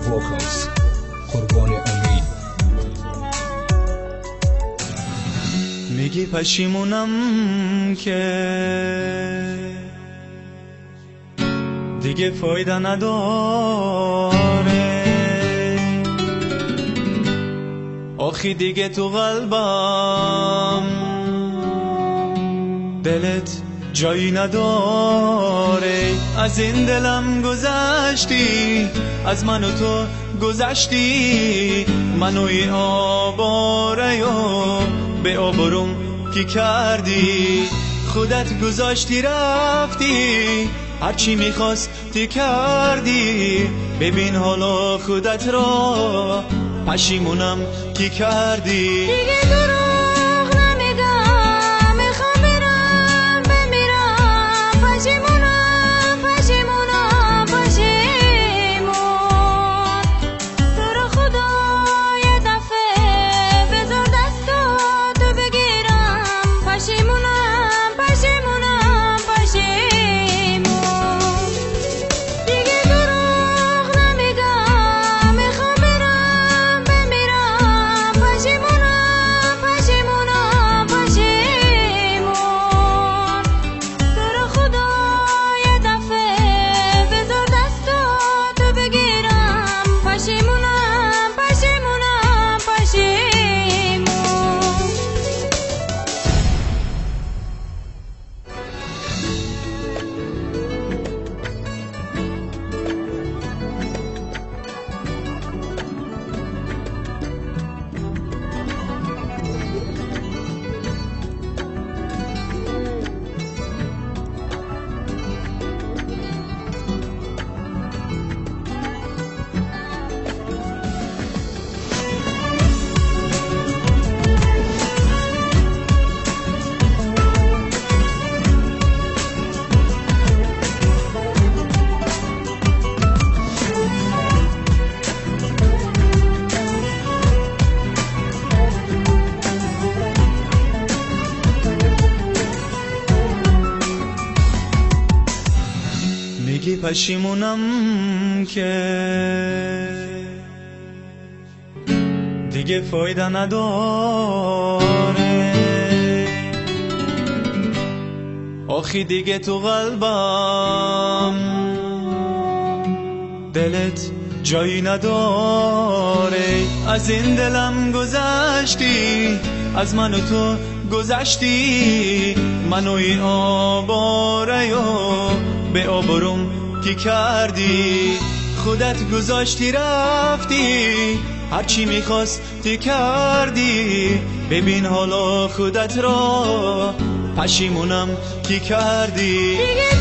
vocals قربان امین. میگی پشیمونم که دیگه فایده نداره، آخی دیگه تو قلبم دلت جایی نداره. از این دلم گذشتی، از من و تو گذشتی، منوی آباره و به آبروم کی کردی. خودت گذاشتی رفتی، هرچی میخواستی کردی. ببین حالا خودت را، پشیمونم کی کردی. دیگه دروغ نمیگم، میخوام برم بمیرم. پشیمونم پشیمونم پشیمون. تو رو خدا یه دفعه بذار دستاتو بگیرم. پشیمونم پشیمونم پشیمون. دیگه دروغ نمیگم، میخوام برم بمیرم. پشیمونم پشیمونم پشیمون. تو رو خدا یه دفعه بذار دستاتو بگیرم. پشیمونم پشیمونم پشیمون. میگی پشیمونم که دیگه فایده نداره، آخی دیگه تو قلبم دلت جایی نداره. از این دلم گذشتی، از من و تو گذشتی، منوی آباره و به آبروم کی کردی. خودت گذاشتی رفتی، هرچی میخواستی کردی. ببین حالا خودت را، پشیمونم کی کردی. دیگه